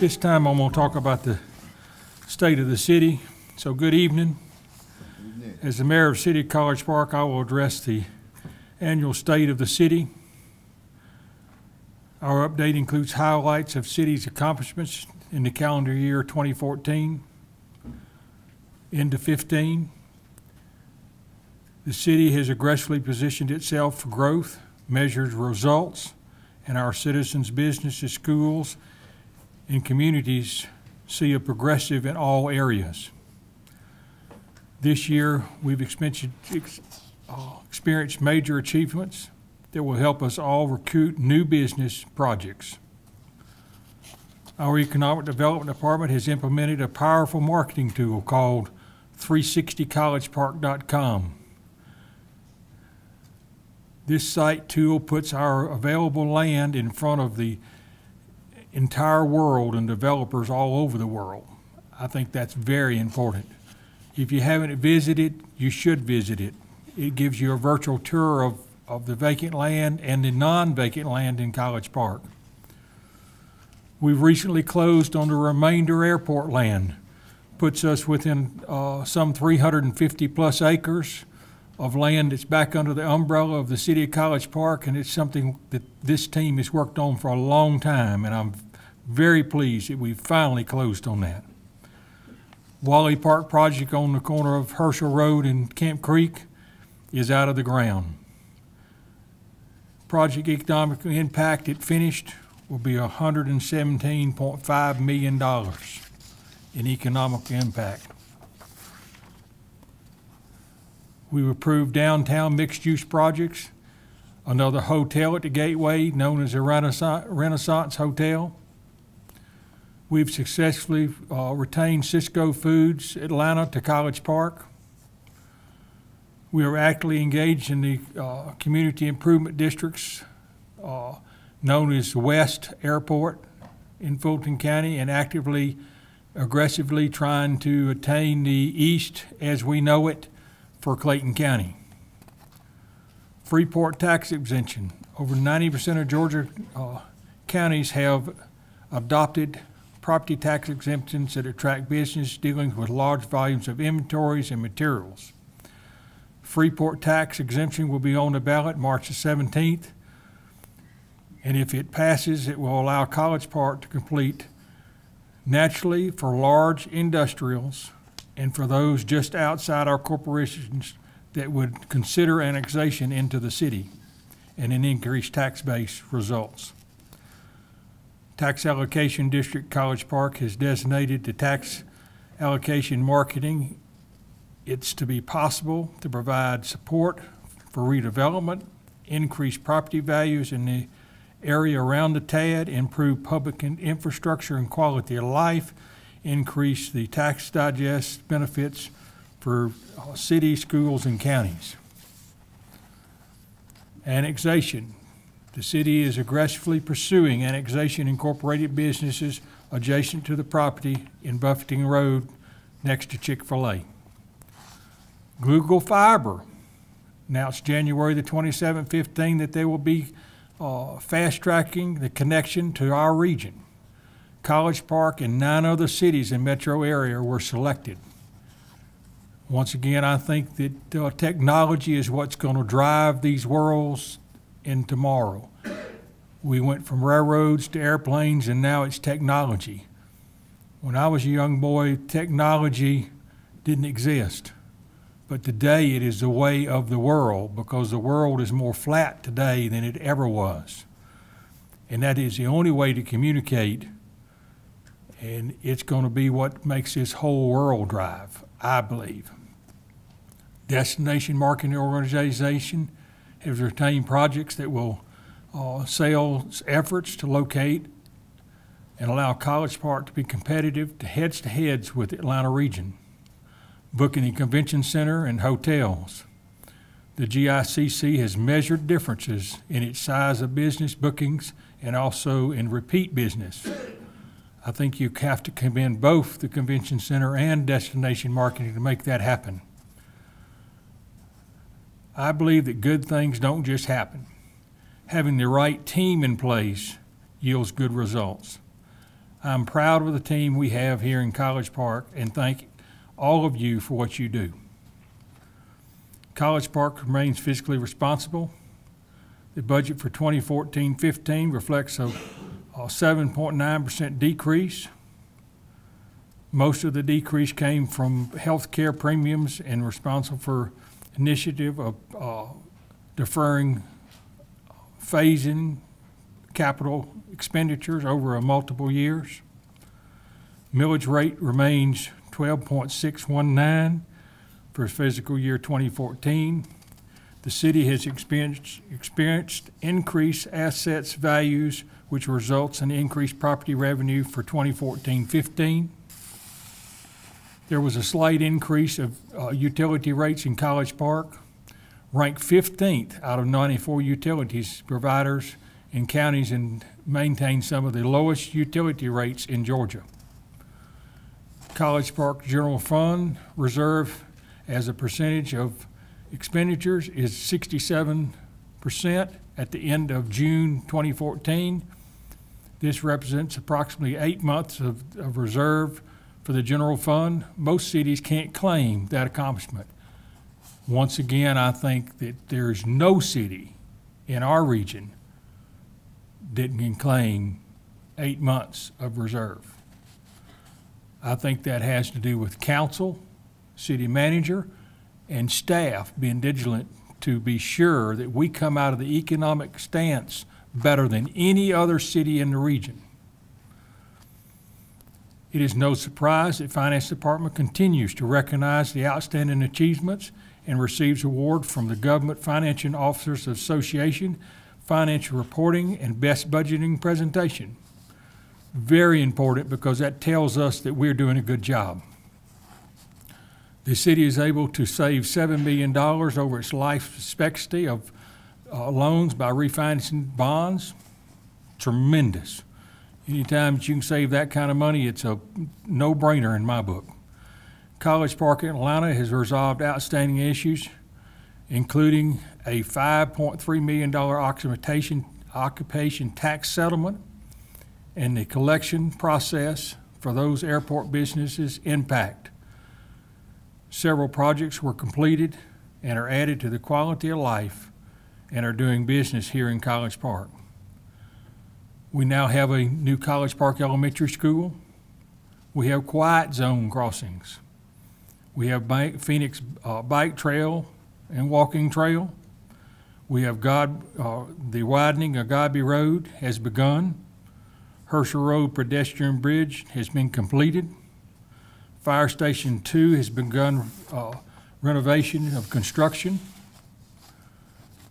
this time I'm going to talk about the state of the city. So good evening. As the mayor of the city of College Park, I will address the annual state of the city. Our update includes highlights of city's accomplishments in the calendar year 2014 into 15. The city has aggressively positioned itself for growth, measures results, and our citizens' businesses, schools, and communities see a progressive in all areas. This year, we've experienced major achievements that will help us all recruit new business projects. Our Economic Development Department has implemented a powerful marketing tool called 360collegepark.com. This site tool puts our available land in front of the entire world and developers all over the world. I think that's very important. If you haven't visited, you should visit it. It gives you a virtual tour of the vacant land and the non-vacant land in College Park. We've recently closed on the remainder airport land. Puts us within some 350 plus acres of land that's back under the umbrella of the city of College Park, and it's something that this team has worked on for a long time, and I'm very pleased that we've finally closed on that. Wally Park project on the corner of Herschel Road and Camp Creek is out of the ground. Project economic impact it finished will be $117.5 million in economic impact. We've approved downtown mixed-use projects, another hotel at the Gateway known as the Renaissance Hotel. We've successfully retained Cisco Foods Atlanta to College Park. We are actively engaged in the community improvement districts known as West Airport in Fulton County, and aggressively trying to attain the East as we know it for Clayton County. Freeport Tax Extension. Over 90% of Georgia counties have adopted property tax exemptions that attract business dealing with large volumes of inventories and materials. Freeport Tax Exemption will be on the ballot March the 17th, and if it passes, it will allow College Park to complete naturally for large industrials and for those just outside our corporations that would consider annexation into the city, and an increased tax base results. Tax Allocation District College Park has designated the tax allocation marketing. It's to be possible to provide support for redevelopment, increase property values in the area around the TAD, improve public infrastructure and quality of life, increase the tax digest benefits for cities, schools, and counties. Annexation. The city is aggressively pursuing annexation incorporated businesses adjacent to the property in Buffington Road next to Chick-fil-A. Google Fiber announced January the 27th, 15 that they will be fast-tracking the connection to our region. College Park and 9 other cities in metro area were selected. Once again, I think that technology is what's going to drive these worlds in tomorrow. We went from railroads to airplanes, and now it's technology. When I was a young boy, technology didn't exist. But today it is the way of the world, because the world is more flat today than it ever was. And that is the only way to communicate, and it's going to be what makes this whole world drive, I believe. Destination Marketing Organization has retained projects that will sales efforts to locate and allow College Park to be competitive to heads with the Atlanta region, booking a convention center and hotels. The GICC has measured differences in its size of business bookings and also in repeat business. I think you have to commend both the convention center and destination marketing to make that happen. I believe that good things don't just happen. Having the right team in place yields good results. I'm proud of the team we have here in College Park and thank all of you for what you do. College Park remains fiscally responsible. The budget for 2014-15 reflects a 7.9% decrease. Most of the decrease came from health care premiums and responsible for initiative of deferring phasing capital expenditures over multiple years. Millage rate remains 12.619 for fiscal year 2014. The city has experienced increased assets values, which results in increased property revenue for 2014-15. There was a slight increase of utility rates in College Park, ranked 15th out of 94 utilities providers in counties and maintain some of the lowest utility rates in Georgia. College Park General Fund reserve as a percentage of expenditures is 67% at the end of June 2014. This represents approximately 8 months of reserve for the general fund. Most cities can't claim that accomplishment. Once again, I think that there's no city in our region that can claim 8 months of reserve. I think that has to do with council, city manager, and staff being vigilant to be sure that we come out of the economic stance better than any other city in the region. It is no surprise that Finance Department continues to recognize the outstanding achievements and receives award from the Government Financial Officers Association, Financial Reporting, and Best Budgeting Presentation. Very important because that tells us that we're doing a good job. The city is able to save $7 million over its life expectancy of loans by refinancing bonds. Tremendous. Anytime that you can save that kind of money, it's a no-brainer in my book. College Park in Atlanta has resolved outstanding issues, including a $5.3 million occupation tax settlement and the collection process for those airport businesses impact. Several projects were completed and are added to the quality of life and are doing business here in College Park. We now have a new College Park Elementary School. We have quiet zone crossings. We have Phoenix Bike Trail and Walking Trail. We have the widening of Godby Road has begun. Herschel Road pedestrian bridge has been completed. Fire Station 2 has begun renovation of construction.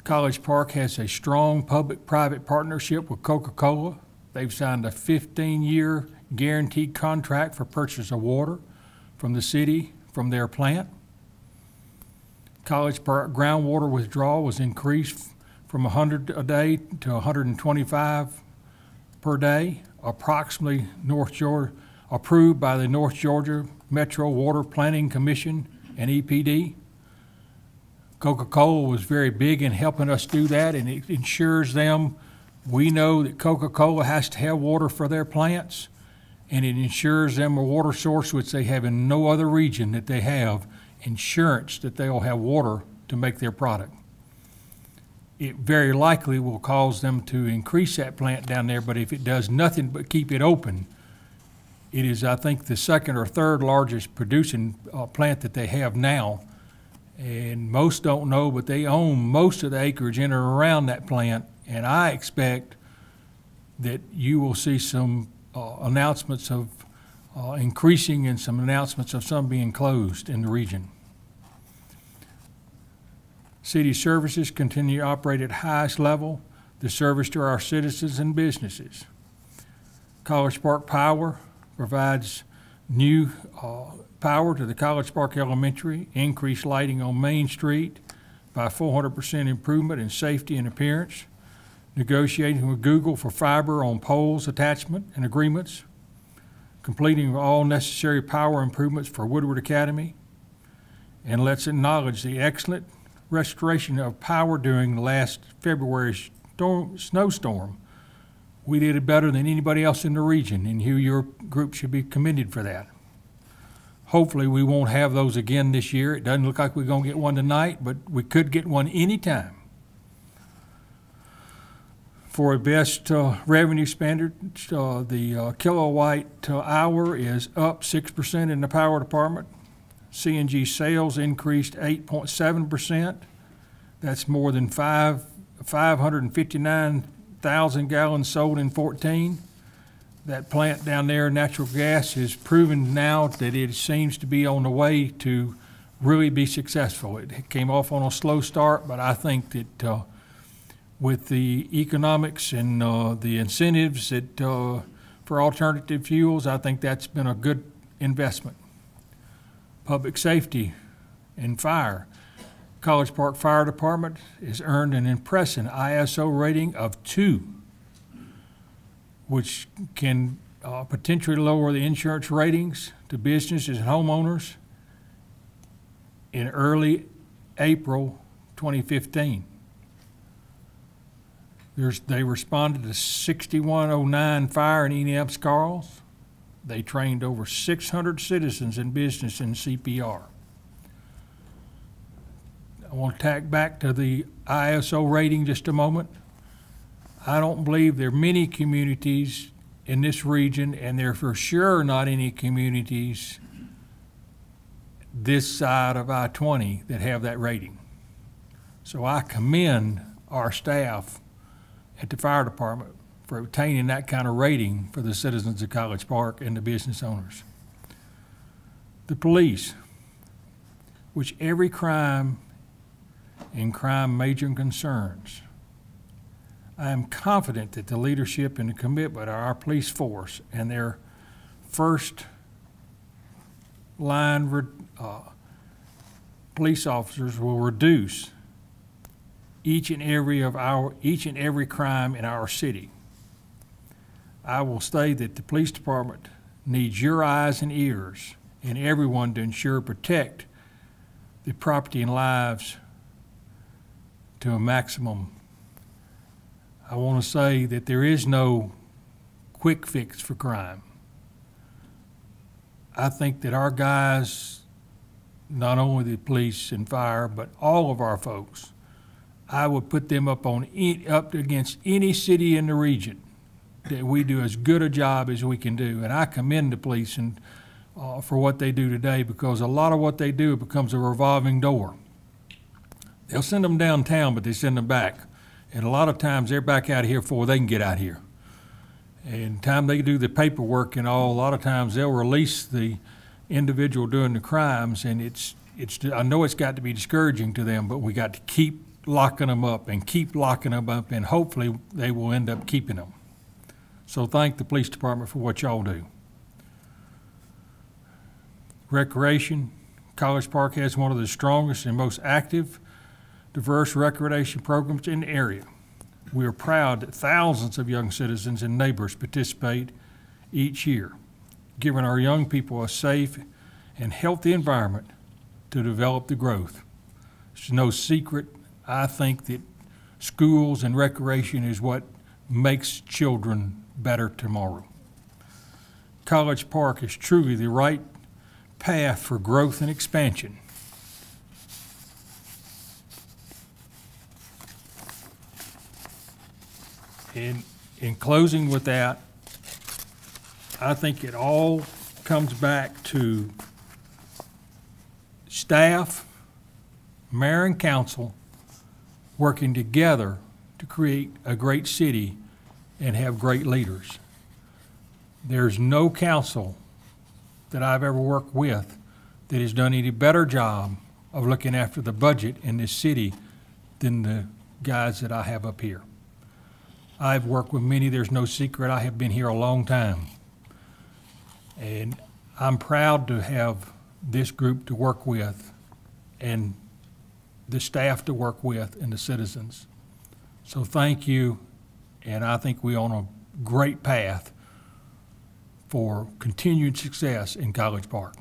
College Park has a strong public-private partnership with Coca-Cola. They've signed a 15-year guaranteed contract for purchase of water from the city from their plant. College Park groundwater withdrawal was increased from 100 a day to 125 per day, approximately approved by the North Georgia Metro Water Planning Commission and EPD. Coca-Cola was very big in helping us do that, and it ensures them, we know that Coca-Cola has to have water for their plants, and it ensures them a water source which they have in no other region that they have insurance that they'll have water to make their product. It very likely will cause them to increase that plant down there, but if it does nothing but keep it open, it is, I think, the second or third largest producing plant that they have now. And most don't know, but they own most of the acreage in or around that plant, and I expect that you will see some announcements of increasing and some announcements of some being closed in the region. City services continue to operate at highest level, the service to our citizens and businesses. College Park Power provides new power to the College Park Elementary, increased lighting on Main Street by 400% improvement in safety and appearance, negotiating with Google for fiber on poles attachment and agreements, completing all necessary power improvements for Woodward Academy, and let's acknowledge the excellent restoration of power during the last February snowstorm. we did it better than anybody else in the region, and your group should be commended for that. Hopefully, we won't have those again this year. It doesn't look like we're going to get one tonight, but we could get one anytime. For a best revenue standard, the kilowatt hour is up 6% in the power department. CNG sales increased 8.7%. That's more than 559,000 gallons sold in 14. That plant down there, natural gas, is proven now that it seems to be on the way to really be successful. It came off on a slow start, but I think that with the economics and the incentives that, for alternative fuels, I think that's been a good investment. Public safety and fire. College Park Fire Department has earned an impressive ISO rating of 2, which can potentially lower the insurance ratings to businesses and homeowners in early April 2015. They responded to 6109 fire in Indianapolis calls. They trained over 600 citizens in business in CPR. I want to tack back to the ISO rating just a moment. I don't believe there are many communities in this region, and there are for sure not any communities this side of I-20 that have that rating. So I commend our staff at the fire department for obtaining that kind of rating for the citizens of College Park and the business owners. The police, which every crime and crime major concerns. I am confident that the leadership and the commitment of our police force and their first line police officers will reduce each and every crime in our city. I will say that the police department needs your eyes and ears and everyone to ensure protect the property and lives to a maximum. I want to say that there is no quick fix for crime. I think that our guys, not only the police and fire, but all of our folks, I would put them up against any city in the region that we do as good a job as we can do. And I commend the police for what they do today, because a lot of what they do becomes a revolving door. They'll send them downtown, but they send them back. And a lot of times they're back out of here before they can get out here. And the time they do the paperwork and all, a lot of times they'll release the individual doing the crimes, and I know it's got to be discouraging to them, but we got to keep locking them up and keep locking them up, and hopefully they will end up keeping them. So thank the police department for what y'all do. Recreation. College Park has one of the strongest and most active, diverse recreation programs in the area. We are proud that thousands of young citizens and neighbors participate each year, giving our young people a safe and healthy environment to develop the growth. It's no secret, I think, that schools and recreation is what makes children better tomorrow. College Park is truly the right path for growth and expansion. In closing with that, I think it all comes back to staff, mayor and council working together to create a great city and have great leaders. There's no council that I've ever worked with that has done any better job of looking after the budget in this city than the guys that I have up here. I've worked with many. There's no secret. I have been here a long time. And I'm proud to have this group to work with and the staff to work with and the citizens. So thank you, and I think we're on a great path for continued success in College Park.